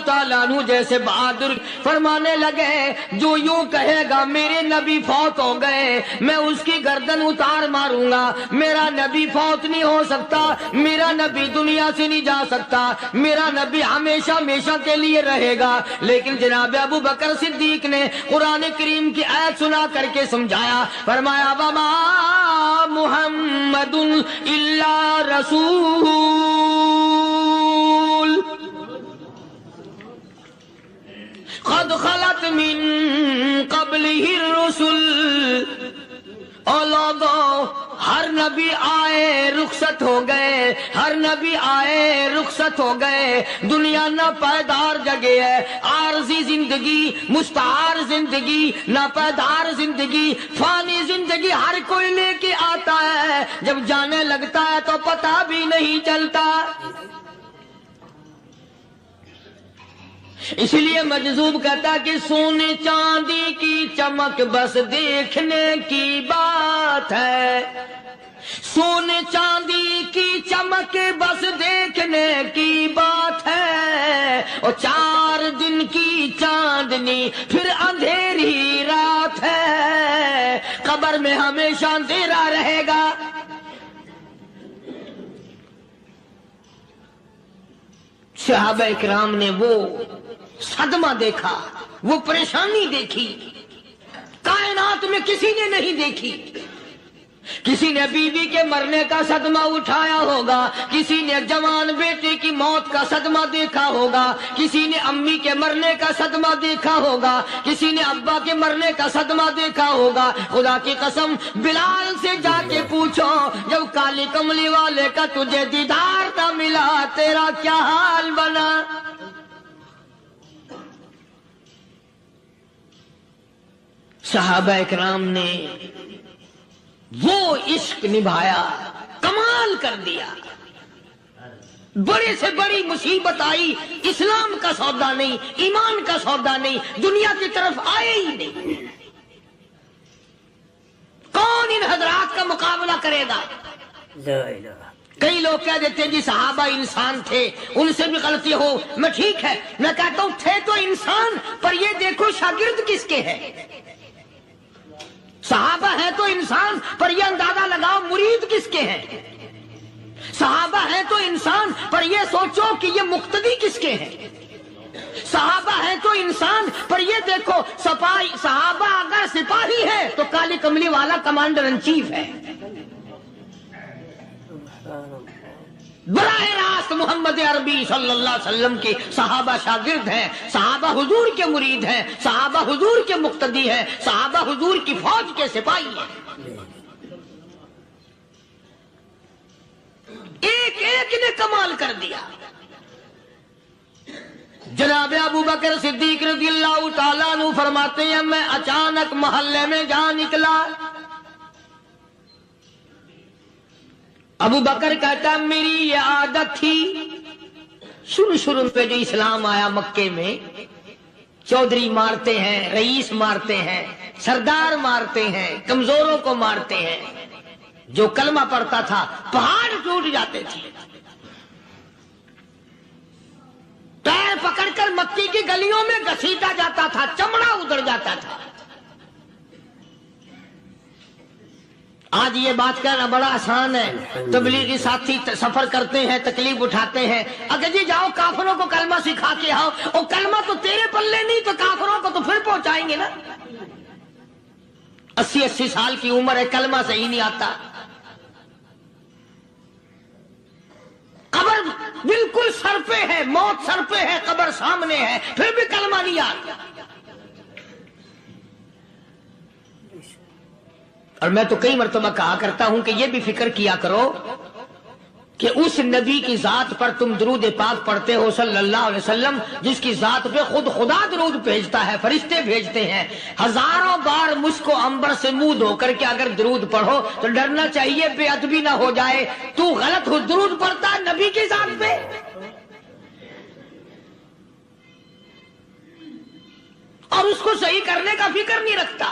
تعالیٰ عنہ جیسے بہادر فرمانے لگے جو یوں کہے گا میرے نبی فوت ہو گئے میں اس کی گردن اتار ماروں گا، میرا نبی فوت نہیں ہو سکتا، میرا نبی دنیا سے نہیں جا سکتا، میرا نبی ہمیشہ ہمیشہ کے لیے رہے گا۔ لیکن جناب ابو بکر صدیق نے قرآن کریم کی آیت سنا کر کے سمجھایا، فرمایا وما محمد الا رسول قد خلت من قبلہ الرسل۔ ہر نبی آئے رخصت ہو گئے، ہر نبی آئے رخصت ہو گئے، دنیا نہ پائیدار جگہ ہے، عارضی زندگی، مستعار زندگی، نہ پائیدار زندگی، فانی زندگی ہر کوئی لے کے آتا ہے، جب جانے لگتا ہے تو پتہ بھی نہیں چلتا۔ اس لیے مجذوب کہتا کہ سونے چاندی کی چمک بس دیکھنے کی بات ہے، سونے چاندی کی چمک بس دیکھنے کی بات ہے، اور 4 دن کی چاندنی پھر اندھیری رات ہے، قبر میں ہمیشہ اندھیرا رہے گا۔ صحابہ اکرام نے وہ صدمہ دیکھا، وہ پریشانی دیکھی، کائنات میں کسی نے نہیں دیکھی۔ کسی نے بیوی کے مرنے کا صدمہ اٹھایا ہوگا، کسی نے جوان بیٹے کی موت کا صدمہ دیکھا ہوگا، کسی نے امی کے مرنے کا صدمہ دیکھا ہوگا، کسی نے ابا کے مرنے کا صدمہ دیکھا ہوگا۔ خدا کی قسم بلال سے جا کے پوچھو جب کالی کملی والے کا تجھے دیدار نہ ملا تیرا کیا حال بنا۔ صحابہ اکرام نے وہ عشق نبھایا، کمال کر دیا۔ بڑے سے بڑی مصیبت آئی، اسلام کا سودا نہیں، ایمان کا سودا نہیں، دنیا کی طرف آئے ہی نہیں۔ کون ان حضرات کا مقابلہ کرے گا؟ کئی لوگ کہہ دیتے ہیں جی صحابہ انسان تھے، ان سے بھی غلطی ہو، میں ٹھیک ہے، میں کہتا ہوں تھے تو انسان، پر یہ دیکھو شاگرد کس کے ہیں۔ صحابہ ہیں تو انسان، پر یہ اندازہ لگاؤ مرید کس کے ہیں۔ صحابہ ہیں تو انسان، پر یہ سوچو کہ یہ مقتدی کس کے ہیں۔ صحابہ ہیں تو انسان، پر یہ دیکھو صحابہ اگر سپاہی ہے تو کالی کملی والا کمانڈر ان چیف ہے۔ براہ راست محمد عربی صلی اللہ علیہ وسلم کے صحابہ شاگرد ہیں، صحابہ حضور کے مرید ہیں، صحابہ حضور کے مقتدی ہیں، صحابہ حضور کی فوج کے سپاہی ہیں۔ ایک ایک نے کمال کر دیا۔ جناب ابو بکر صدیق رضی اللہ تعالیٰ عنہ فرماتے ہیں میں اچانک محلے میں جا نکلا۔ ابو بکر کہتا میری یہ عادت تھی، شروع پہ جو اسلام آیا مکے میں، چودھری مارتے ہیں، رئیس مارتے ہیں، سردار مارتے ہیں، کمزوروں کو مارتے ہیں، جو کلمہ پڑھتا تھا پہاڑ ٹوٹ جاتے تھے، پیر پکڑ کر مکی کی گلیوں میں گھسیٹا جاتا تھا، چمڑا ادھڑ جاتا تھا۔ آج یہ بات کہنا بڑا آسان ہے، تبلیغی ساتھی سفر کرتے ہیں، تکلیف اٹھاتے ہیں، اگر جی جاؤ کافروں کو کلمہ سکھا کے آؤ، اور کلمہ تو تیرے پلے نہیں تو کافروں کو تو پھر پہنچائیں گے نا۔ 80 سال کی عمر ہے، کلمہ صحیح نہیں آتا، قبر بالکل سر پہ ہے، موت سر پہ ہے، قبر سامنے ہے، پھر بھی کلمہ نہیں آتا۔ اور میں تو کئی مرتبہ کہا کرتا ہوں کہ یہ بھی فکر کیا کرو کہ اس نبی کی ذات پر تم درود پاک پڑھتے ہو صلی اللہ علیہ وسلم، جس کی ذات پہ خود خدا درود بھیجتا ہے، فرشتے بھیجتے ہیں، ہزاروں بار مشک و عنبر سے منہ دھو کر کے اگر درود پڑھو تو ڈرنا چاہیے بے ادبی نہ ہو جائے، تو غلط ہو درود پڑھتا ہے نبی کی ذات پہ۔ اور اس کو صحیح کرنے کا فکر نہیں رکھتا۔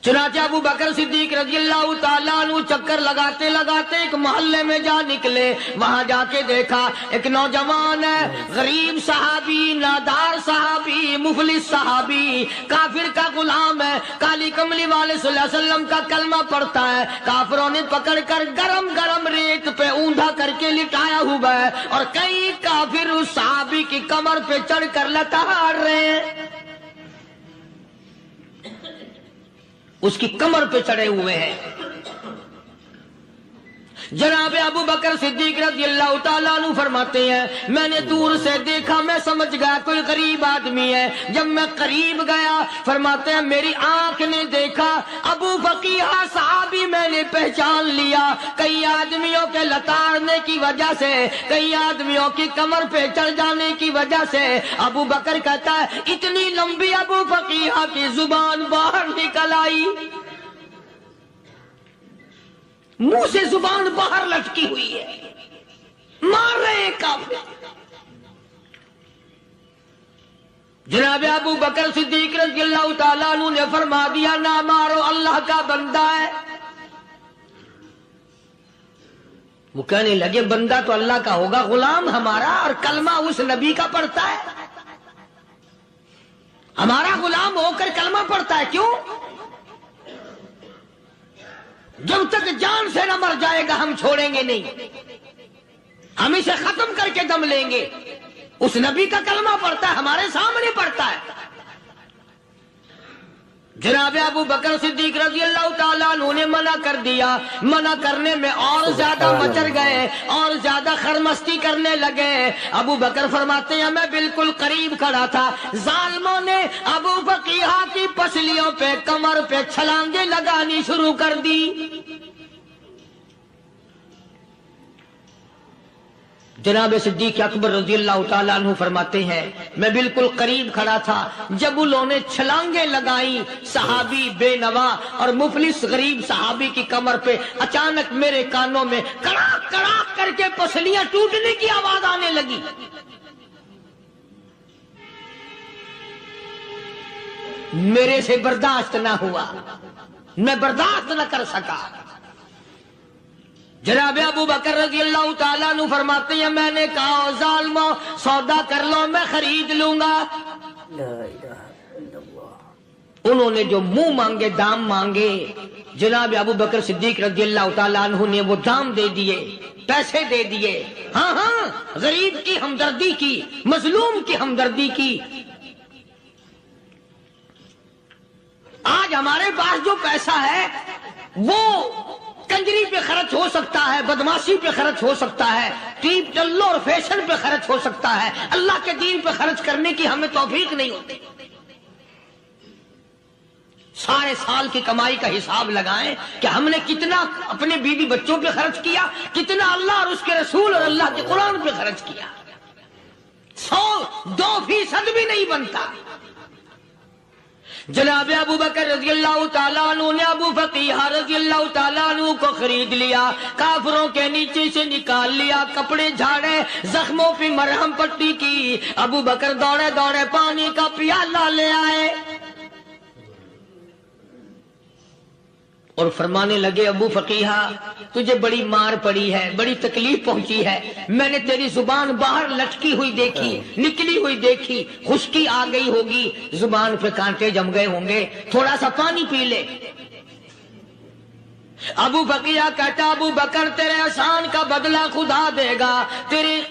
چنانچہ ابو بکر صدیق رضی اللہ تعالیٰ عنہ چکر لگاتے لگاتے ایک محلے میں جا نکلے. وہاں جا کے دیکھا ایک نوجوان ہے، غریب صحابی، نادار صحابی، مفلس صحابی، کافر کا غلام ہے، کالی کملی والے صلی اللہ علیہ وسلم کا کلمہ پڑھتا ہے. کافروں نے پکڑ کر گرم گرم ریت پہ اوندا کر کے لٹایا ہوا ہے اور کئی کافر اس صحابی کی کمر پہ چڑھ کر لتاڑ رہے ہیں، اس کی کمر پہ چڑھے ہوئے ہیں. جناب ابو بکر صدیق رضی اللہ تعالیٰ عنہ فرماتے ہیں میں نے دور سے دیکھا، میں سمجھ گیا کوئی غریب آدمی ہے. جب میں قریب گیا فرماتے ہیں میری آنکھ نے دیکھا ابو فقیہ صحابی، میں نے پہچان لیا. کئی آدمیوں کے لتاڑنے کی وجہ سے، کئی آدمیوں کی کمر پہ چڑھ جانے کی وجہ سے ابو بکر کہتا ہے اتنی لمبی ابو فقیہ کی زبان باہر نکل آئی، منہ سے زبان باہر لٹکی ہوئی ہے، مار رہے ہیں کافر. جناب ابو بکر صدیق رضی اللہ تعالیٰ عنہ نے فرما دیا نہ مارو، اللہ کا بندہ ہے. وہ کہنے لگے بندہ تو اللہ کا ہوگا، غلام ہمارا اور کلمہ اس نبی کا پڑھتا ہے، ہمارا غلام ہو کر کلمہ پڑھتا ہے. کیوں؟ جب تک جان سے نہ مر جائے گا ہم چھوڑیں گے نہیں، ہم اسے ختم کر کے دم لیں گے. اس نبی کا کلمہ پڑھتا ہے، ہمارے سامنے پڑھتا ہے. جناب ابو بکر صدیق رضی اللہ تعالیٰ عنہ نے منع کر دیا. منع کرنے میں اور زیادہ مچر گئے اور زیادہ خرمستی کرنے لگے. ابو بکر فرماتے ہیں میں بالکل قریب کھڑا تھا، ظالموں نے ابو فقیہ کی پسلیوں پہ کمر پہ چھلانگیں لگانی شروع کر دی. جناب صدیق اکبر رضی اللہ تعالیٰ عنہ فرماتے ہیں میں بالکل قریب کھڑا تھا جب انہوں نے چھلانگیں لگائیں صحابی بے نوا اور مفلس غریب صحابی کی کمر پہ. اچانک میرے کانوں میں کڑاک کڑاک کر کے پسلیاں ٹوٹنے کی آواز آنے لگی. میرے سے برداشت نہ ہوا، میں برداشت نہ کر سکا. جناب ابو بکر رضی اللہ تعالیٰ عنہ فرماتے ہیں میں نے کہا ظالمو سودا کر لو، میں خرید لوں گا. انہوں نے جو منہ مانگے دام مانگے، جناب ابو بکر صدیق رضی اللہ تعالیٰ عنہ نے وہ دام دے دیے، پیسے دے دیے. ہاں غریب کی ہمدردی کی، مظلوم کی ہمدردی کی. آج ہمارے پاس جو پیسہ ہے وہ کنجری پہ خرچ ہو سکتا ہے، بدماشی پہ خرچ ہو سکتا ہے، ٹیپ ٹلو اور فیشن پہ خرچ ہو سکتا ہے، اللہ کے دین پہ خرچ کرنے کی ہمیں توفیق نہیں ہوتی. سارے سال کی کمائی کا حساب لگائیں کہ ہم نے کتنا اپنے بیوی بچوں پہ خرچ کیا، کتنا اللہ اور اس کے رسول اور اللہ کے قرآن پہ خرچ کیا. 100-2% بھی نہیں بنتا. جناب ابو بکر رضی اللہ تعالیٰ عنہ نے ابو فقیہ رضی اللہ تعالیٰ عنہ کو خرید لیا، کافروں کے نیچے سے نکال لیا، کپڑے جھاڑے، زخموں پہ مرہم پٹی کی. ابو بکر دوڑے دوڑے پانی کا پیالہ لے آئے اور فرمانے لگے ابو فقیہ تجھے بڑی مار پڑی ہے، بڑی تکلیف پہنچی ہے، میں نے تیری زبان باہر لٹکی ہوئی دیکھی، نکلی ہوئی دیکھی، خشکی آ گئی ہوگی، زبان پہ کانٹے جم گئے ہوں گے، تھوڑا سا پانی پی لے. ابو فقیہ کہتا ابو بکر تیرے احسان کا بدلہ خدا دے گا، تیری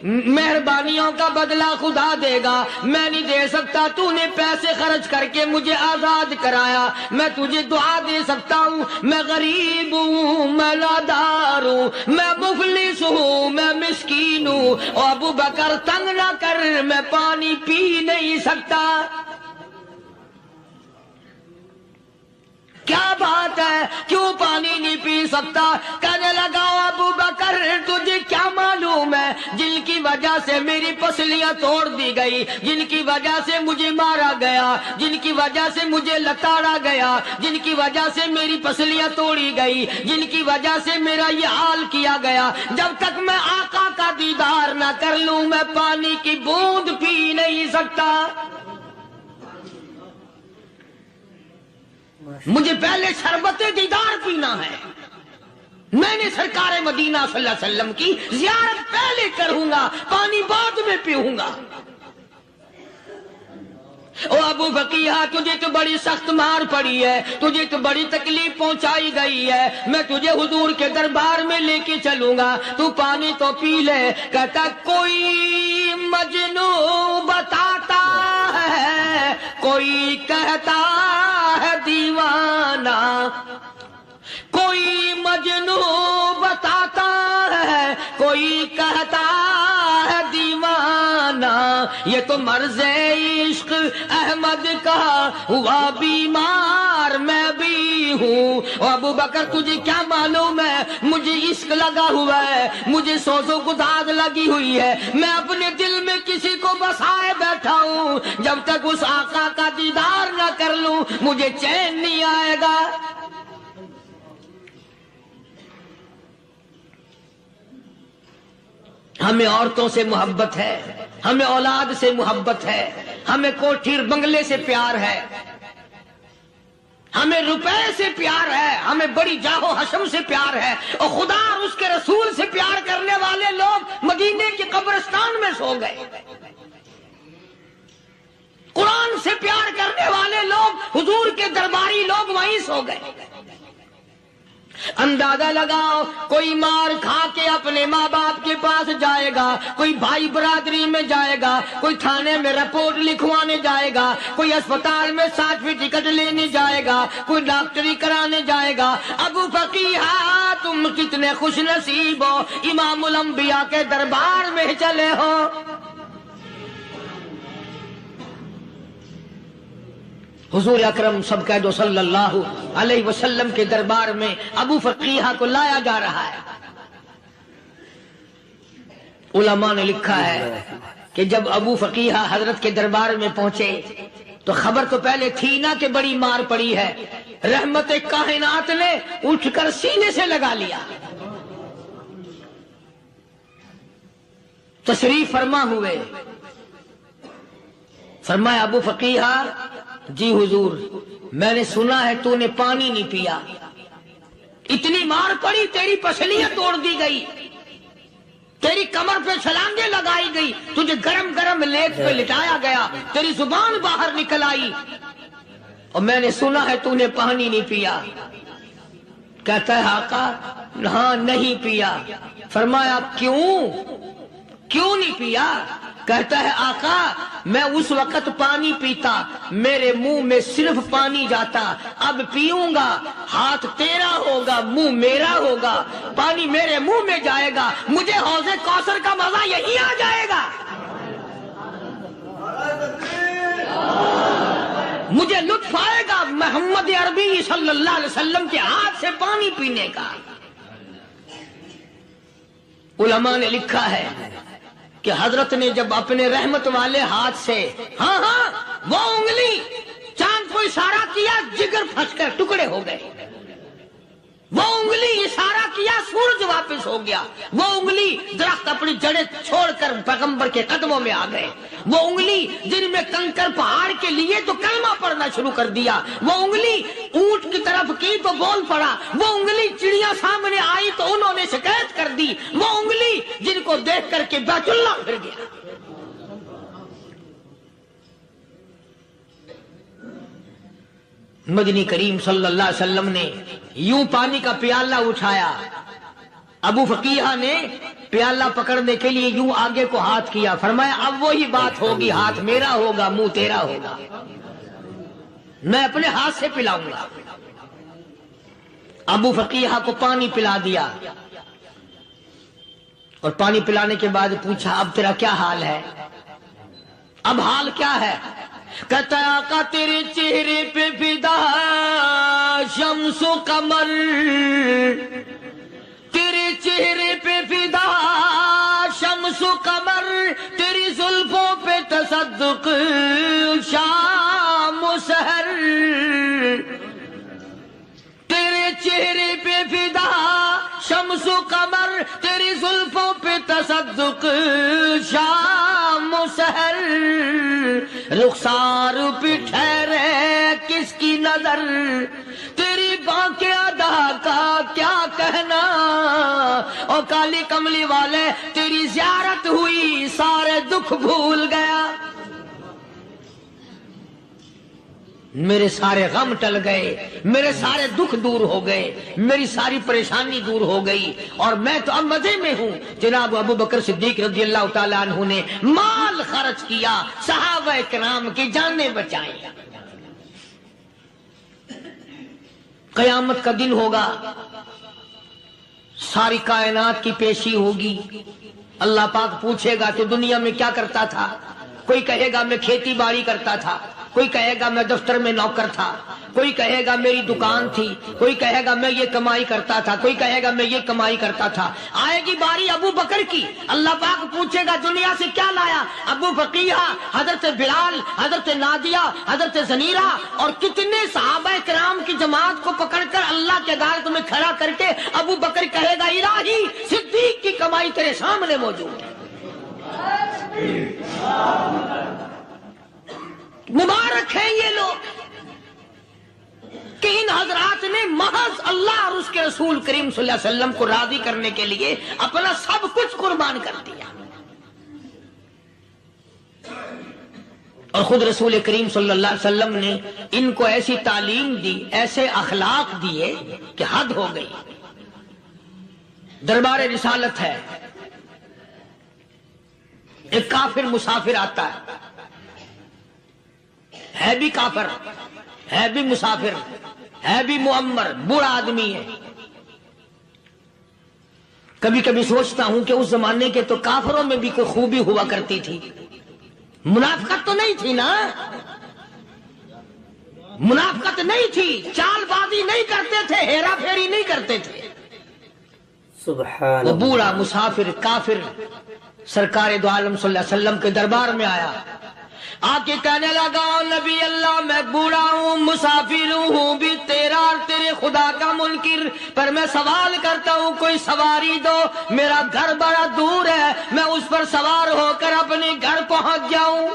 مہربانیوں کا بدلہ خدا دے گا. میں نہیں دے سکتا، تو نے پیسے خرچ کر کے مجھے آزاد کرایا، میں تجھے دعا دے سکتا ہوں. میں غریب ہوں، میں نادار ہوں، میں مفلس ہوں، میں مسکین ہوں، اور ابو بکر تنگ نہ کر، میں پانی پی نہیں سکتا. کیا بات ہے، کیوں پانی نہیں پی سکتا؟ کہنے لگا ابو بکر تجھے کیا معلوم ہے جن کی وجہ سے میری پسلیاں توڑ دی گئی، جن کی وجہ سے مجھے مارا گیا، جن کی وجہ سے مجھے لتاڑا گیا، جن کی وجہ سے میری پسلیاں توڑی گئی، جن کی وجہ سے میرا یہ حال کیا گیا، جب تک میں آقا کا دیدار نہ کر لوں میں پانی کی بوند پی نہیں سکتا. مجھے پہلے شربت دیدار پینا ہے. میں نے سرکار مدینہ صلی اللہ علیہ وسلم کی زیارت پہلے کروں گا، پانی بعد میں پیوں گا. او ابو فقیہ، تجھے تو بڑی سخت مار پڑی ہے، تجھے تو بڑی تکلیف پہنچائی گئی ہے، میں تجھے حضور کے دربار میں لے کے چلوں گا، تو پانی تو پی لے. کہتا کوئی مجنون بتاتا ہے، کوئی کہتا ہے دیوانہ، کوئی مجنون بتاتا ہے، کوئی کہتا ہے دیوانہ. یہ تو مرض عشق احمد کا ہوا بیمار میں بھی ہوں. ابو بکر تجھے کیا معلوم ہے، مجھے عشق لگا ہوا ہے، مجھے سوز و گداز لگی ہوئی ہے. میں اپنے دل میں کسی کو بسائے بیٹھا ہوں، جب تک اس آقا کا دیدار نہ کر لوں مجھے چین نہیں آئے گا. ہمیں عورتوں سے محبت ہے، ہمیں اولاد سے محبت ہے، ہمیں کوٹھی بنگلے سے پیار ہے، ہمیں روپے سے پیار ہے، ہمیں بڑی جاہ و حشم سے پیار ہے. اور خدا اور اس کے رسول سے پیار کرنے والے لوگ مدینے کے قبرستان میں سو گئے. قرآن سے پیار کرنے والے لوگ، حضور کے درباری لوگ وہیں سو گئے. اندازہ لگاؤ، کوئی مار کھا کے اپنے ماں باپ کے پاس جائے گا، کوئی بھائی برادری میں جائے گا، کوئی تھانے میں رپورٹ لکھوانے جائے گا، کوئی اسپتال میں سرٹیفکیٹ لینے جائے گا، کوئی ڈاکٹری کرانے جائے گا. ابو فقیہ تم کتنے خوش نصیب ہو، امام الانبیاء کے دربار میں چلے ہو. حضور اکرم سب کہہ دو صلی اللہ علیہ وسلم کے دربار میں ابو فقیہ کو لایا جا رہا ہے. علماء نے لکھا ہے کہ جب ابو فقیہ حضرت کے دربار میں پہنچے تو خبر تو پہلے تھی نا کہ بڑی مار پڑی ہے. رحمت کائنات نے اٹھ کر سینے سے لگا لیا. تشریف فرما ہوئے، فرمایا ابو فقیہ جی حضور، میں نے سنا ہے تو نے پانی نہیں پیا، اتنی مار پڑی، تیری پسلیاں توڑ دی گئی، تیری کمر پہ چھلانگیں لگائی گئی، تجھے گرم گرم لیٹ پہ لٹایا گیا، تیری زبان باہر نکل آئی، اور میں نے سنا ہے تو نے پانی نہیں پیا. کہتا ہے آقا ہاں نہیں پیا. فرمایا کیوں نہیں پیا؟ کہتا ہے آقا میں اس وقت پانی پیتا، میرے منہ میں صرف پانی جاتا، اب پیوں گا ہاتھ تیرا ہوگا، منہ میرا ہوگا، پانی میرے منہ میں جائے گا، مجھے حوض کوثر کا مزہ یہی آ جائے گا، مجھے لطف آئے گا محمد عربی صلی اللہ علیہ وسلم کے ہاتھ سے پانی پینے کا. علماء نے لکھا ہے کہ حضرت نے جب اپنے رحمت والے ہاتھ سے ہاں وہ انگلی چاند کو اشارہ کیا، جگر پھنس کر ٹکڑے ہو گئے. وہ انگلی اشارہ کیا، سورج واپس ہو گیا. وہ انگلی درخت اپنی جڑیں چھوڑ کر پیغمبر کے قدموں میں آ گئے. وہ انگلی جن میں کنکر پہاڑ کے لیے تو کلمہ پڑھنا شروع کر دیا. وہ انگلی اونٹ کی طرف کی تو بول پڑا. وہ انگلی چڑیا سامنے آئی تو انہوں نے شکایت کر دی. وہ انگلی جن کو دیکھ کر کے بیت اللہ پھر گیا. مدنی کریم صلی اللہ علیہ وسلم نے یوں پانی کا پیالہ اٹھایا، ابو فقیہ نے پیالہ پکڑنے کے لیے یوں آگے کو ہاتھ کیا، فرمایا اب وہی بات ہوگی، ہاتھ میرا ہوگا منہ تیرا ہوگا، میں اپنے ہاتھ سے پلاؤں گا. ابو فقیہ کو پانی پلا دیا اور پانی پلانے کے بعد پوچھا اب تیرا کیا حال ہے؟ اب حال کیا ہے؟ کہتا ہے آقا تیرے چہرے پہ فدا شمس و قمر، تیرے چہرے پہ فدا شمس و قمر، تیری زلفوں پہ تصدق شام و سحر، تیرے چہرے پہ فدا شمس و قمر، تیری زلفوں پہ تصدق شام و سحر، رخسار پہ ٹھہرے کس کی نظر، تیری بانک ادا کا کیا کہنا، اور کالی کملی والے تیری زیارت ہوئی سارے دکھ بھول گیا، میرے سارے غم ٹل گئے، میرے سارے دکھ دور ہو گئے، میری ساری پریشانی دور ہو گئی، اور میں تو اب مزے میں ہوں۔ جناب ابو بکر صدیق رضی اللہ تعالیٰ عنہ نے مال خرچ کیا، صحابہ کرام کی جانیں بچائیں۔ قیامت کا دن ہوگا، ساری کائنات کی پیشی ہوگی، اللہ پاک پوچھے گا کہ دنیا میں کیا کرتا تھا؟ کوئی کہے گا میں کھیتی باڑی کرتا تھا، کوئی کہے گا میں دفتر میں نوکر تھا، کوئی کہے گا میری دکان تھی، کوئی کہے گا میں یہ کمائی کرتا تھا، کوئی کہے گا میں یہ کمائی کرتا تھا۔ آئے گی باری ابو بکر کی، اللہ پاک پوچھے گا دنیا سے کیا لایا؟ ابو بقیہ، حضرت بلال، حضرت نادیہ، حضرت زنیرہ اور کتنے صحابہ کرام کی جماعت کو پکڑ کر اللہ کے عدالت میں کھڑا کر کے ابو بکر کہے گا الہی صدیق کی کمائی تیرے سامنے موجود ہے۔ مبارک ہیں یہ لوگ کہ ان حضرات نے محض اللہ اور اس کے رسول کریم صلی اللہ علیہ وسلم کو راضی کرنے کے لیے اپنا سب کچھ قربان کر دیا، اور خود رسول کریم صلی اللہ علیہ وسلم نے ان کو ایسی تعلیم دی، ایسے اخلاق دیے کہ حد ہو گئی۔ دربار رسالت ہے، ایک کافر مسافر آتا ہے بھی کافر، ہے بھی مسافر، ہے بھی معمر، بوڑھا آدمی ہے۔ کبھی کبھی سوچتا ہوں کہ اس زمانے کے تو کافروں میں بھی کوئی خوبی ہوا کرتی تھی، منافقت تو نہیں تھی نا، منافقت نہیں تھی، چال بازی نہیں کرتے تھے، ہیرا پھیری نہیں کرتے تھے۔ وہ بوڑھا مسافر کافر سرکار دو عالم صلی اللہ علیہ وسلم کے دربار میں آیا، آ کے کہنے لگا نبی اللہ میں بوڑھا ہوں، مسافر ہوں بھی تیرا اور تیرے خدا کا منکر، پر میں سوال کرتا ہوں کوئی سواری دو، میرا گھر بڑا دور ہے، میں اس پر سوار ہو کر اپنے گھر پہنچ جاؤں۔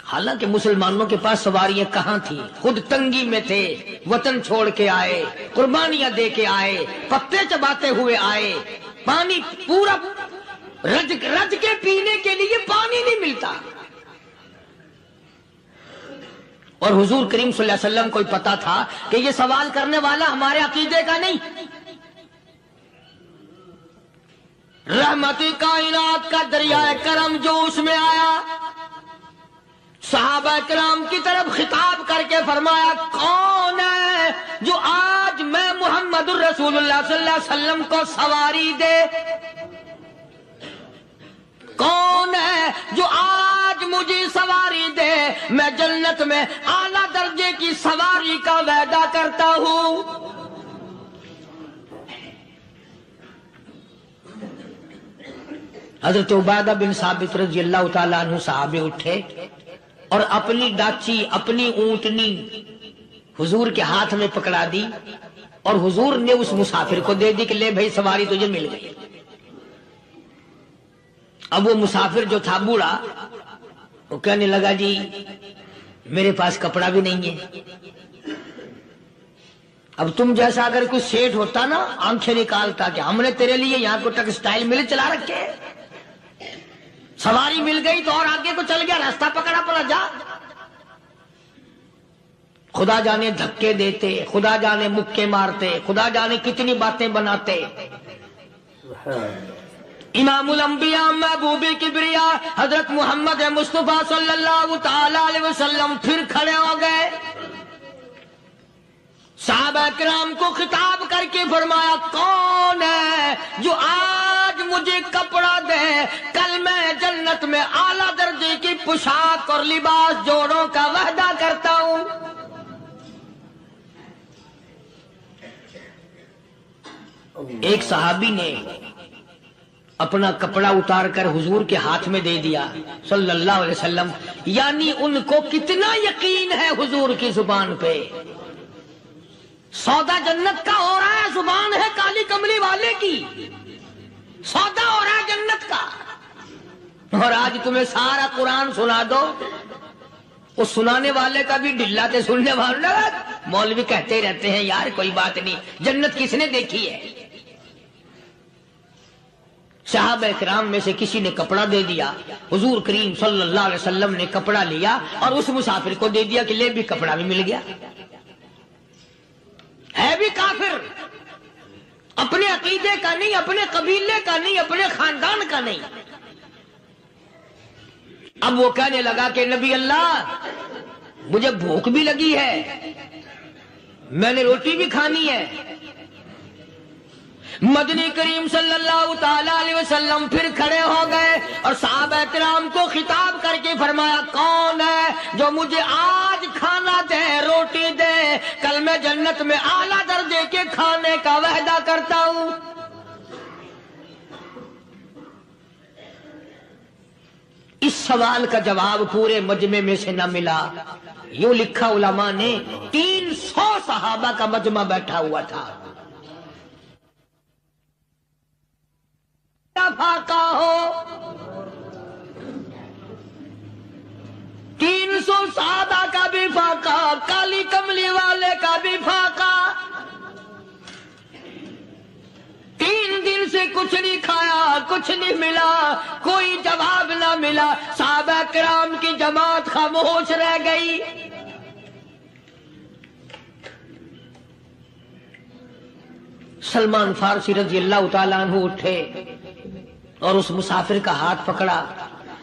حالانکہ مسلمانوں کے پاس سواریاں کہاں تھی، خود تنگی میں تھے، وطن چھوڑ کے آئے، قربانیاں دے کے آئے، پتے چباتے ہوئے آئے، پانی پورا رج کے پینے کے لیے پانی نہیں ملتا، اور حضور کریم صلی اللہ علیہ وسلم کو پتا تھا کہ یہ سوال کرنے والا ہمارے عقیدے کا نہیں، رحمت کائنات کا دریائے کرم جو اس میں آیا، صحابہ کرام کی طرف خطاب کر کے فرمایا کون ہے جو آج میں محمد الرسول اللہ صلی اللہ علیہ وسلم کو سواری دے، کون ہے جو آج مجھے سواری دے، میں جنت میں اعلیٰ درجے کی سواری کا وعدہ کرتا ہوں۔ حضرت عبادہ بن ثابت رضی اللہ تعالیٰ عنہ صحابے اٹھے اور اپنی ڈاچی، اپنی اونٹنی حضور کے ہاتھ میں پکڑا دی، اور حضور نے اس مسافر کو دے دی کہ لے بھائی سواری تجھے مل گئی۔ اب وہ مسافر جو تھا بوڑھا، وہ کہنے لگا جی میرے پاس کپڑا بھی نہیں ہے، اب تم جیسا اگر کوئی سیٹ ہوتا نا آنکھیں نکالتا کہ ہم نے تیرے لیے یہاں کو ٹیکسٹائل مل چلا رکھے، سواری مل گئی تو اور آگے کو چل گیا، راستہ پکڑا پڑا جا۔ خدا جانے دھکے دیتے، خدا جانے مکے مارتے، خدا جانے کتنی باتیں بناتے۔ امام الانبیاء محبوب کبریا حضرت محمد مصطفیٰ صلی اللہ تعالی علیہ وسلم پھر کھڑے ہو گئے، صحابہ کرام کو خطاب کر کے فرمایا کون ہے جو آج مجھے کپڑا دے، کل میں جنت میں اعلیٰ درجے کی پوشاک اور لباس جوڑوں کا وعدہ کرتا ہوں۔ ایک صحابی نے اپنا کپڑا اتار کر حضور کے ہاتھ میں دے دیا صلی اللہ علیہ وسلم، یعنی ان کو کتنا یقین ہے حضور کی زبان پہ، سودا جنت کا ہو رہا ہے، زبان ہے کالی کملی والے کی، سودا ہو رہا ہے جنت کا۔ اور آج تمہیں سارا قرآن سنا دو، اس سنانے والے کا بھی ڈھلا تے سننے والا مولوی کہتے رہتے ہیں یار کوئی بات نہیں، جنت کس نے دیکھی ہے؟ صحابہ کرام میں سے کسی نے کپڑا دے دیا، حضور کریم صلی اللہ علیہ وسلم نے کپڑا لیا اور اس مسافر کو دے دیا کہ لے بھی کپڑا بھی مل گیا۔ ہے بھی کافر، اپنے عقیدے کا نہیں، اپنے قبیلے کا نہیں، اپنے خاندان کا نہیں۔ اب وہ کہنے لگا کہ نبی اللہ مجھے بھوک بھی لگی ہے، میں نے روٹی بھی کھانی ہے۔ مدنی کریم صلی اللہ تعالی علیہ وسلم پھر کھڑے ہو گئے اور صحابہ کرام کو خطاب کر کے فرمایا کون ہے جو مجھے آج کھانا دے، روٹی دے، کل میں جنت میں اعلیٰ درجے کے کھانے کا وعدہ کرتا ہوں۔ اس سوال کا جواب پورے مجمع میں سے نہ ملا۔ یوں لکھا علماء نے 300 صحابہ کا مجمع بیٹھا ہوا تھا۔ فاقہ ہو 300 صحابہ کا بھی فاقہ، کالی کملی والے کا بھی فاقہ، 3 دن سے کچھ نہیں کھایا، کچھ نہیں ملا، کوئی جواب نہ ملا، صحابہ کرام کی جماعت خاموش رہ گئی۔ سلمان فارسی رضی اللہ تعالیٰ عنہ اٹھے اور اس مسافر کا ہاتھ پکڑا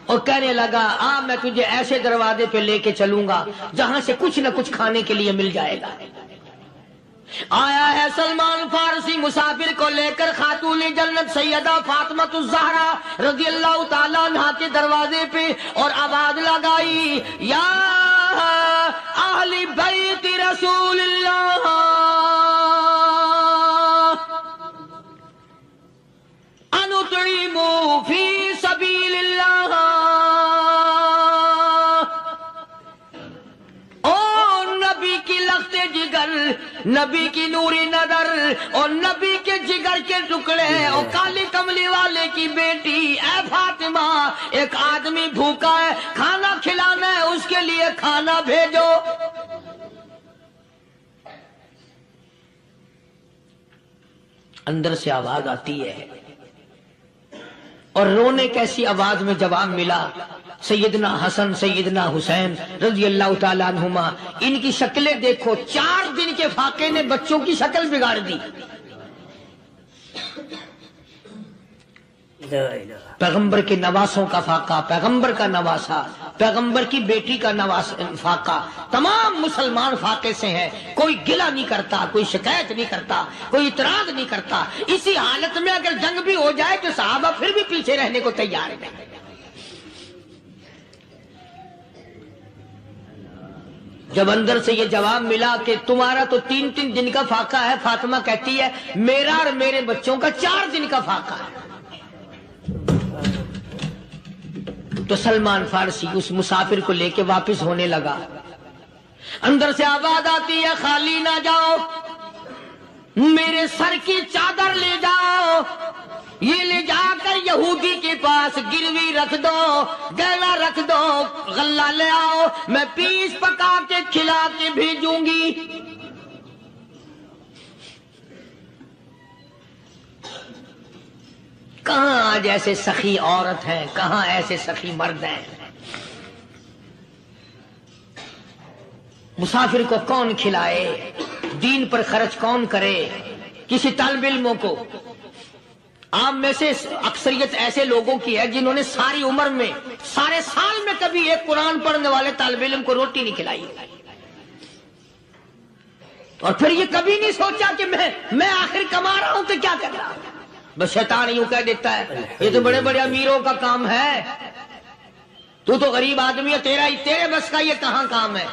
اور کہنے لگا میں تجھے ایسے دروازے پہ لے کے چلوں گا جہاں سے کچھ نہ کچھ کھانے کے لیے مل جائے گا۔ آیا ہے سلمان فارسی مسافر کو لے کر خاتون جنت سیدہ فاطمہ الزہرا رضی اللہ تعالیٰ عنہا کے دروازے پہ اور آواز لگائی یا اہل بیت رسول اللہ انطعموا فی سبیل اللہ، او نبی کی لخت جگر، نبی کی نوری نظر اور نبی کے جگر کے ٹکڑے اور کالی کملی والے کی بیٹی اے فاطمہ، ایک آدمی بھوکا ہے، کھانا کھلانا ہے، اس کے لیے کھانا بھیجو۔ اندر سے آواز آتی ہے اور رونے کیسی آواز میں جواب ملا۔ سیدنا حسن سیدنا حسین رضی اللہ تعالیٰ عنہما، ان کی شکلیں دیکھو، 4 دن کے فاقے نے بچوں کی شکل بگاڑ دی۔ پیغمبر کے نواسوں کا فاقہ، پیغمبر کا نواسا، پیغمبر کی بیٹی کا فاقہ، تمام مسلمان فاقے سے ہیں، کوئی گلہ نہیں کرتا، کوئی شکایت نہیں کرتا، کوئی اعتراض نہیں کرتا۔ اسی حالت میں اگر جنگ بھی ہو جائے تو صحابہ پھر بھی پیچھے رہنے کو تیار ہیں۔ جب اندر سے یہ جواب ملا کہ تمہارا تو 3 دن کا فاقہ ہے، فاطمہ کہتی ہے میرا اور میرے بچوں کا 4 دن کا فاقہ ہے، تو سلمان فارسی اس مسافر کو لے کے واپس ہونے لگا۔ اندر سے آواز آتی ہے خالی نہ جاؤ، میرے سر کی چادر لے جاؤ، یہ لے جا کر یہودی کے پاس گروی رکھ دو، گہنا رکھ دو، غلہ لے آؤ، میں پیس پکا کے کھلا کے بھیجوں گی۔ کہاں آج ایسے سخی عورت ہیں، کہاں ایسے سخی مرد ہیں؟ مسافر کو کون کھلائے، دین پر خرچ کون کرے؟ کسی طالب علموں کو، آپ میں سے اکثریت ایسے لوگوں کی ہے جنہوں نے ساری عمر میں، سارے سال میں کبھی ایک قرآن پڑھنے والے طالب علم کو روٹی نہیں کھلائی، اور پھر یہ کبھی نہیں سوچا کہ میں آخر کما رہا ہوں تو کیا کر رہا ہوں۔ بس شیطان یوں کہہ دیتا ہے یہ تو بڑے بڑے امیروں کا کام ہے، تو غریب آدمی ہے، تیرے بس کا یہ کہاں کام ہے؟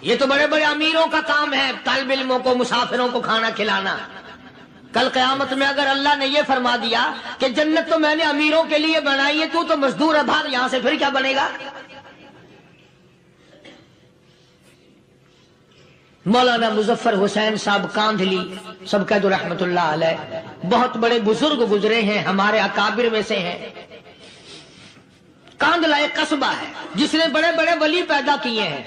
یہ تو بڑے بڑے امیروں کا کام ہے طالب علموں کو، مسافروں کو کھانا کھلانا۔ کل قیامت میں اگر اللہ نے یہ فرما دیا کہ جنت تو میں نے امیروں کے لیے بنائی ہے، تو مزدور ہے، بھاگ یہاں سے، پھر کیا بنے گا؟ مولانا مظفر حسین صاحب کاندھلی سب کہہ دو رحمت اللہ علیہ، بہت بڑے بزرگ گزرے ہیں، ہمارے اکابر میں سے ہیں۔ کاندھلا ایک قصبہ ہے جس نے بڑے بڑے ولی پیدا کیے ہیں.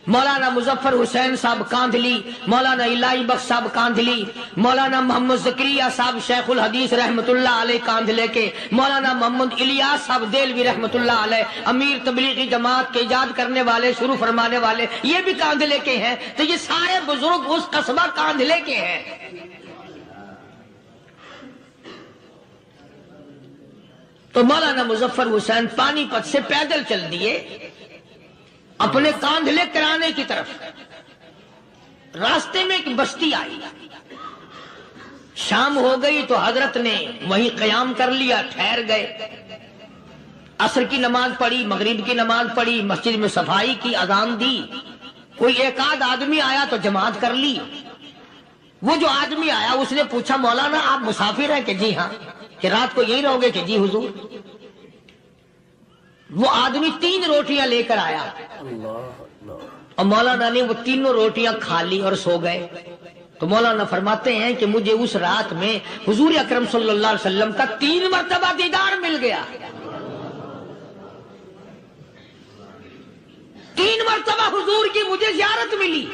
مولانا مظفر حسین صاحب کاندھلی، مولانا الہی بخش صاحب کاندھلی، مولانا محمد زکریا صاحب شیخ الحدیث رحمت اللہ علیہ کاندھلے کے، مولانا محمد الیاس صاحب دہلوی رحمت اللہ علیہ امیر تبلیغی جماعت کے ایجاد کرنے والے، شروع فرمانے والے، یہ بھی کاندھلے کے ہیں. تو یہ سارے بزرگ اس قصبہ کاندھلے کے ہیں. تو مولانا مظفر حسین پانی پت سے پیدل چل دیے اپنے کاندھلے کرانے کی طرف. راستے میں ایک بستی آئی، شام ہو گئی تو حضرت نے وہیں قیام کر لیا، ٹھہر گئے. عصر کی نماز پڑھی، مغرب کی نماز پڑھی، مسجد میں صفائی کی، اذان دی. کوئی ایک آدھ آدمی آیا تو جماعت کر لی. وہ جو آدمی آیا اس نے پوچھا مولانا آپ مسافر ہیں؟ کہ جی ہاں. کہ رات کو یہی رہو گے؟ کہ جی حضور. وہ آدمی 3 روٹیاں لے کر آیا اور مولانا نے وہ تینوں روٹیاں کھا لی اور سو گئے. تو مولانا فرماتے ہیں کہ مجھے اس رات میں حضور اکرم صلی اللہ علیہ وسلم کا 3 مرتبہ دیدار مل گیا. 3 مرتبہ حضور کی مجھے زیارت ملی.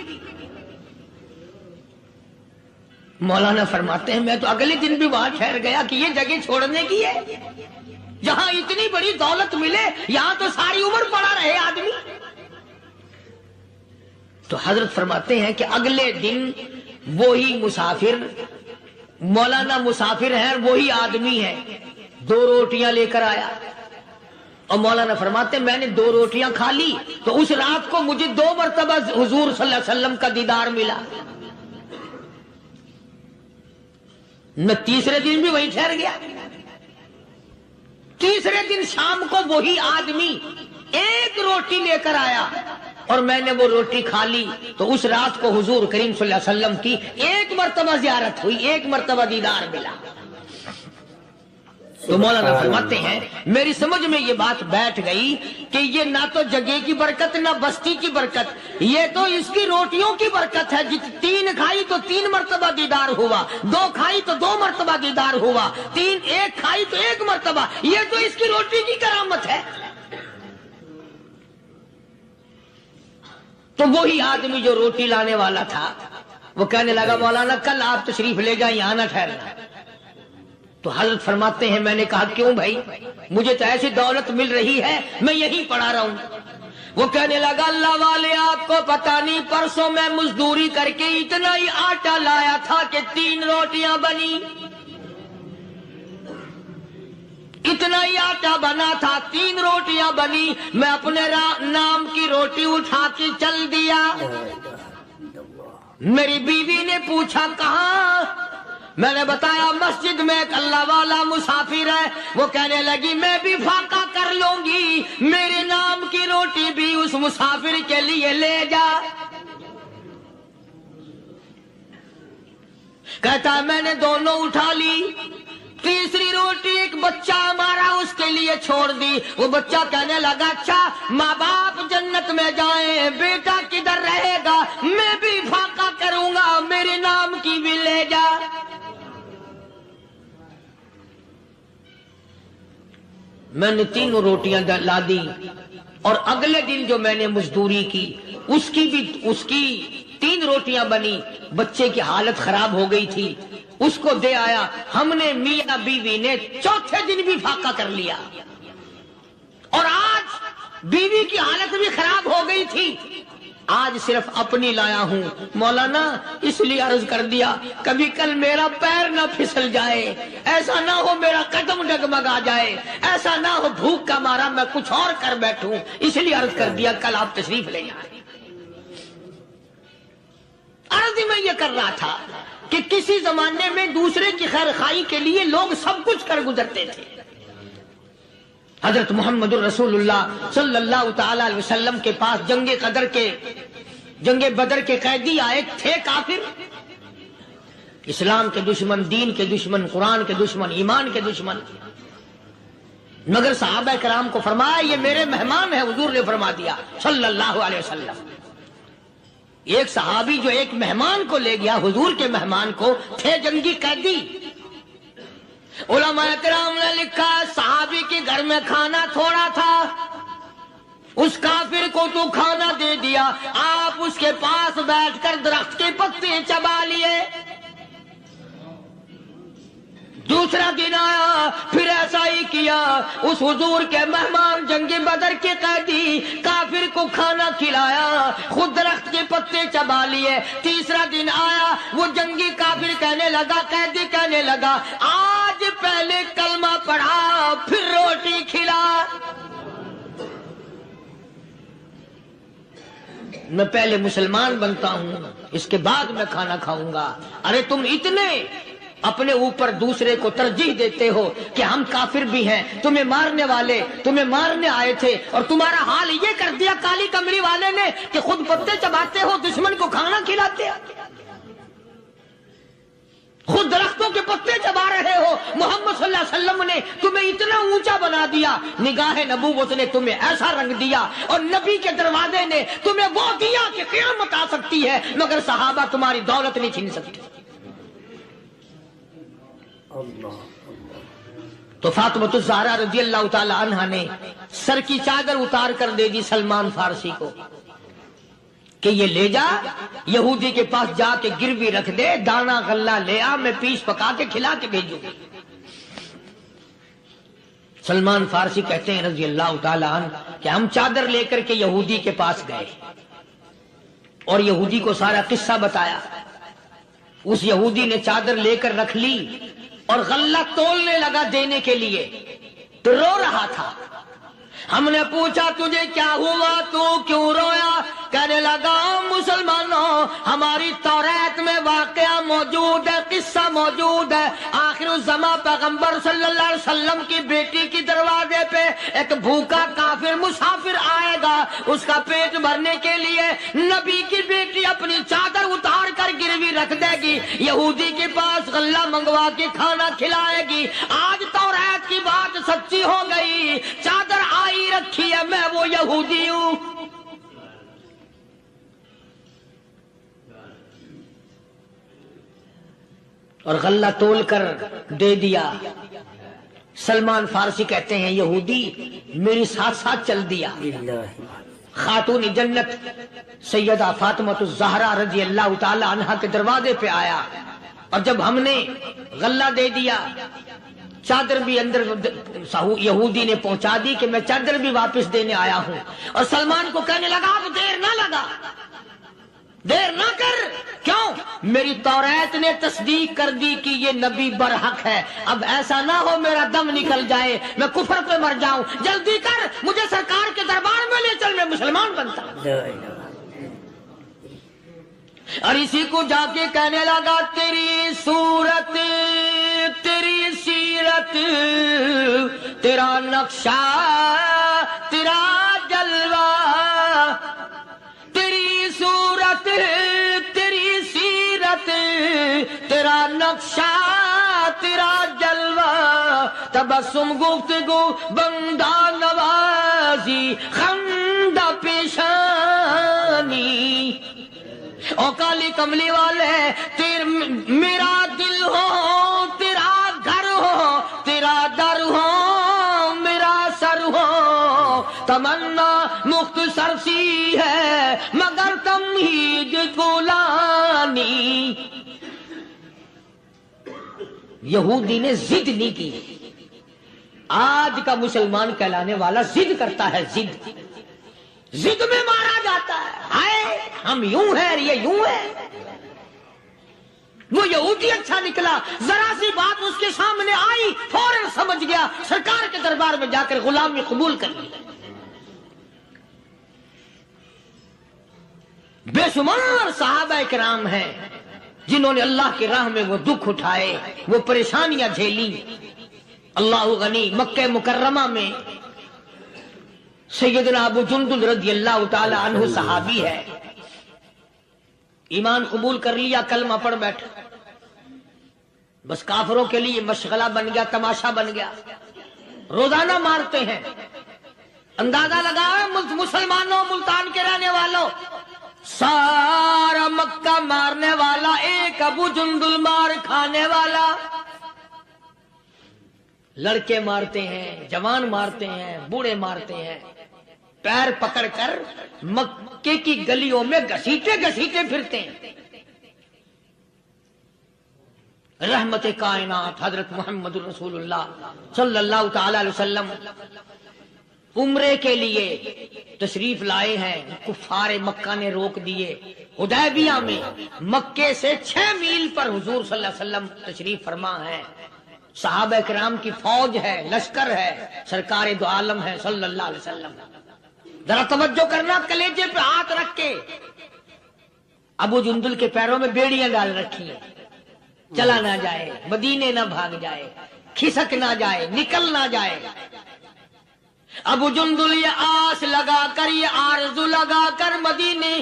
مولانا فرماتے ہیں میں تو اگلے دن بھی وہاں ٹھہر گیا کہ یہ جگہ چھوڑنے کی ہے، جہاں اتنی بڑی دولت ملے یہاں تو ساری عمر پڑا رہے آدمی. تو حضرت فرماتے ہیں کہ اگلے دن وہی مسافر، مولانا مسافر ہیں، وہی آدمی ہے، 2 روٹیاں لے کر آیا. اور مولانا فرماتے ہیں میں نے 2 روٹیاں کھا لی تو اس رات کو مجھے 2 مرتبہ حضور صلی اللہ علیہ وسلم کا دیدار ملا. میں تیسرے دن بھی وہیں ٹھہر گیا. تیسرے دن شام کو وہی آدمی 1 روٹی لے کر آیا اور میں نے وہ روٹی کھا لی. تو اس رات کو حضور کریم صلی اللہ علیہ وسلم کی 1 مرتبہ زیارت ہوئی، 1 مرتبہ دیدار ملا. تو مولانا فرماتے ہیں میری سمجھ میں یہ بات بیٹھ گئی کہ یہ نہ تو جگہ کی برکت نہ بستی کی برکت، یہ تو اس کی روٹیوں کی برکت ہے. 3 کھائی تو 3 مرتبہ دیدار ہوا، 2 کھائی تو 2 مرتبہ دیدار ہوا، 1 کھائی تو 1 مرتبہ. یہ تو اس کی روٹی کی کرامت ہے. تو وہی آدمی جو روٹی لانے والا تھا وہ کہنے لگا مولانا کل آپ تشریف لے جائیں، یہاں نہ ٹھہرنا. تو حضرت فرماتے ہیں میں نے کہا کیوں بھائی؟ مجھے تو ایسی دولت مل رہی ہے میں یہیں پڑا رہا ہوں. وہ کہنے لگا اللہ والے آپ کو پتہ نہیں، پرسوں میں مزدوری کر کے اتنا ہی آٹا لایا تھا کہ 3 روٹیاں بنی. اتنا ہی آٹا بنا تھا، 3 روٹیاں بنی. میں اپنے نام کی روٹی اٹھا کے چل دیا. میری بیوی نے پوچھا کہاں؟ میں نے بتایا مسجد میں ایک اللہ والا مسافر ہے. وہ کہنے لگی میں بھی فاقہ کر لوں گی، میرے نام کی روٹی بھی اس مسافر کے لیے لے جا. کہتا ہے میں نے دونوں اٹھا لی. تیسری روٹی ایک بچہ ہمارا اس کے لیے چھوڑ دی. وہ بچہ کہنے لگا اچھا ماں باپ جنت میں جائیں، بیٹا کدھر رہے گا؟ میں بھی فاقہ کروں گا، میرے نام کی بھی لے جا. میں نے 3 روٹیاں لا دی اور اگلے دن جو میں نے مزدوری کی اس کی 3 روٹیاں بنی. بچے کی حالت خراب ہو گئی تھی، اس کو دے آیا. ہم نے میاں بیوی نے چوتھے دن بھی فاقہ کر لیا اور آج بیوی کی حالت بھی خراب ہو گئی تھی. آج صرف اپنی لایا ہوں. مولانا اس لیے عرض کر دیا کبھی کل میرا پیر نہ پھسل جائے، ایسا نہ ہو میرا قدم ڈگمگا جائے، ایسا نہ ہو بھوک کا مارا میں کچھ اور کر بیٹھوں، اس لیے عرض کر دیا کل آپ تشریف لے جائیں. عرض میں یہ کر رہا تھا کہ کسی زمانے میں دوسرے کی خیر خواہی کے لیے لوگ سب کچھ کر گزرتے تھے. حضرت محمد الرسول اللہ صلی اللہ تعالی علیہ وسلم کے پاس جنگ بدر کے قیدی آئے تھے کافر، اسلام کے دشمن، دین کے دشمن، قرآن کے دشمن، ایمان کے دشمن. مگر صحابہ کرام کو فرمایا یہ میرے مہمان ہیں. حضور نے فرما دیا صلی اللہ علیہ وسلم. ایک صحابی جو ایک مہمان کو لے گیا، حضور کے مہمان کو، تھے جنگی قیدی. علماء کرام نے لکھا صحابی کے گھر میں کھانا تھوڑا تھا، اس کافر کو تو کھانا دے دیا، آپ اس کے پاس بیٹھ کر درخت کے پتے چبا لیے۔ دوسرا دن آیا، پھر ایسا ہی کیا، اس حضور کے مہمان جنگ بدر کے قیدی کافر کو کھانا کھلایا، خود درخت کے پتے چبا لیے۔ تیسرا دن آیا، وہ جنگی کافر کہنے لگا، قیدی کہنے لگا، آج پہلے کلمہ پڑھا پھر روٹی کھلا۔ میں پہلے مسلمان بنتا ہوں، اس کے بعد میں کھانا کھاؤں گا۔ ارے تم اتنے اپنے اوپر دوسرے کو ترجیح دیتے ہو کہ ہم کافر بھی ہیں، تمہیں مارنے والے تمہیں مارنے آئے تھے، اور تمہارا حال یہ کر دیا کالی کمری والے نے کہ خود پتے چباتے ہو، دشمن کو کھانا کھلاتے ہو، خود درختوں کے پتے چبا رہے ہو۔ محمد صلی اللہ علیہ وسلم نے تمہیں اتنا اونچا بنا دیا، نگاہ نبوت نے تمہیں ایسا رنگ دیا، اور نبی کے دروازے نے تمہیں وہ دیا کہ قیامت آ سکتی ہے، مگر صحابہ تمہاری دولت نہیں چھین سکتے۔ تو فاطمۃ الزہرا رضی اللہ تعالی عنہا نے سر کی چادر اتار کر دے دی سلمان فارسی کو کہ یہ لے جا، یہودی کے پاس جا کے گروی رکھ دے، دانا غلہ لے آ، میں پیس پکا کے کھلا کے بھیجوں۔ سلمان فارسی کہتے ہیں رضی اللہ تعالی عنہ کہ ہم چادر لے کر کے یہودی کے پاس گئے اور یہودی کو سارا قصہ بتایا۔ اس یہودی نے چادر لے کر رکھ لی اور غلہ تولنے لگا دینے کے لیے، تو رو رہا تھا۔ ہم نے پوچھا تجھے کیا ہوا، تو کیوں رویا؟ کہنے لگا مسلمانوں، ہماری توریت میں واقعہ موجود ہے، قصہ موجود ہے، آخر الزمان پیغمبر صلی اللہ علیہ وسلم کی بیٹی کی دروازے پہ ایک بھوکا کافر مسافر آئے گا، اس کا پیٹ بھرنے کے لیے نبی کی بیٹی اپنی چادر اتار کر گروی رکھ دے گی، یہودی کے پاس غلہ منگوا کے کھانا کھلائے گی۔ آج توریت کی بات سچی ہو گئی، چادر آئی رکھی ہے، میں وہ یہودی ہوں۔ اور غلہ تول کر دے دیا۔ سلمان فارسی کہتے ہیں یہودی میری ساتھ ساتھ چل دیا۔ خاتون جنت سیدہ فاطمۃ الزہرا رضی اللہ تعالی عنہا کے دروازے پہ آیا، اور جب ہم نے غلہ دے دیا، چادر بھی اندر یہودی نے پہنچا دی کہ میں چادر بھی واپس دینے آیا ہوں، اور سلمان کو کہنے لگا اب دیر نہ لگا، دیر نہ کر، کیوں؟ میری توریت نے تصدیق کر دی کہ یہ نبی برحق ہے، اب ایسا نہ ہو میرا دم نکل جائے، میں کفر پہ مر جاؤں، جلدی کر، مجھے سرکار کے دربار میں لے چل، میں مسلمان بنتا ہوں۔ اور اسی کو جا کے کہنے لگا تیری صورت، تیری سیرت، تیرا نقشہ، تیرا جلوہ، تیری صورت، تیری سیرت، تیرا نقشہ، تیرا جلوہ، تبسم گفتگو بندہ نوازی خندہ پیشانی، او کالی کملی والے میرا دل ہو، تیرا گھر ہو، تیرا در ہو، میرا سر ہو، تمنا مختصر سی ہے مگر تمہید گولانی۔ یہودی نے ضد نہیں کی۔ آج کا مسلمان کہلانے والا ضد کرتا ہے، ضد ضد میں مارا جاتا ہے، ہائے ہم یوں ہیں، یہ یوں ہے۔ وہ یہودی اچھا نکلا، ذرا سی بات اس کے سامنے آئی فوراً سمجھ گیا، سرکار کے دربار میں جا کر غلامی قبول کر لی۔ بے شمار صحابہ کرام ہیں جنہوں نے اللہ کی راہ میں وہ دکھ اٹھائے، وہ پریشانیاں جھیلی۔ اللہ غنی، مکہ مکرمہ میں سیدنا ابو جندل رضی اللہ تعالی عنہ صحابی ہے، ایمان قبول کر لیا، کلمہ پڑھ بیٹھا، بس کافروں کے لیے مشغلہ بن گیا، تماشا بن گیا، روزانہ مارتے ہیں۔ اندازہ لگاؤ مسلمانوں، ملتان کے رہنے والوں، سارا مکہ مارنے والا ایک ابو جندل مار کھانے والا، لڑکے مارتے ہیں، جوان مارتے ہیں، بوڑھے مارتے ہیں، پیر پکڑ کر مکے کی گلیوں میں گھسیٹے گھسیٹے پھرتے ہیں۔ رحمت کائنات حضرت محمد رسول اللہ صلی اللہ تعالی علیہ وسلم عمرے کے لیے تشریف لائے ہیں، کفار مکہ نے روک دیے۔ حدیبیہ میں مکے سے 6 میل پر حضور صلی اللہ علیہ وسلم تشریف فرما ہے، صحابہ کرام کی فوج ہے، لشکر ہے، سرکار دو عالم ہے صلی اللہ علیہ وسلم۔ ذرا توجہ کرنا، کلیجے پہ ہاتھ رکھ کے ابو جندل کے پیروں میں بیڑیاں ڈال رکھی ہیں، چلا نہ جائے، مدینے نہ بھاگ جائے، کھسک نہ جائے، نکل نہ جائے۔ ابو جندل یہ آس لگا کر، یہ آرزو لگا کر مدینے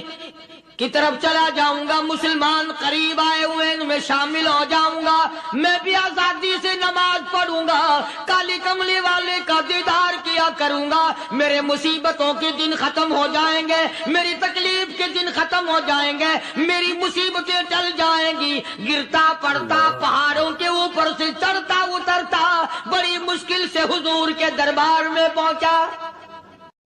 کی طرف چلا جاؤں گا، مسلمان قریب آئے ہوئے ان میں شامل ہو جاؤں گا، میں بھی آزادی سے نماز پڑھوں گا، کالی کملی والے کا دیدار کیا کروں گا، میرے مصیبتوں کے دن ختم ہو جائیں گے، میری تکلیف کے دن ختم ہو جائیں گے، میری مصیبتیں ٹل جائیں گی۔ گرتا پڑتا پہاڑوں کے اوپر سے چڑھتا اترتا بڑی مشکل سے حضور کے دربار میں پہنچا۔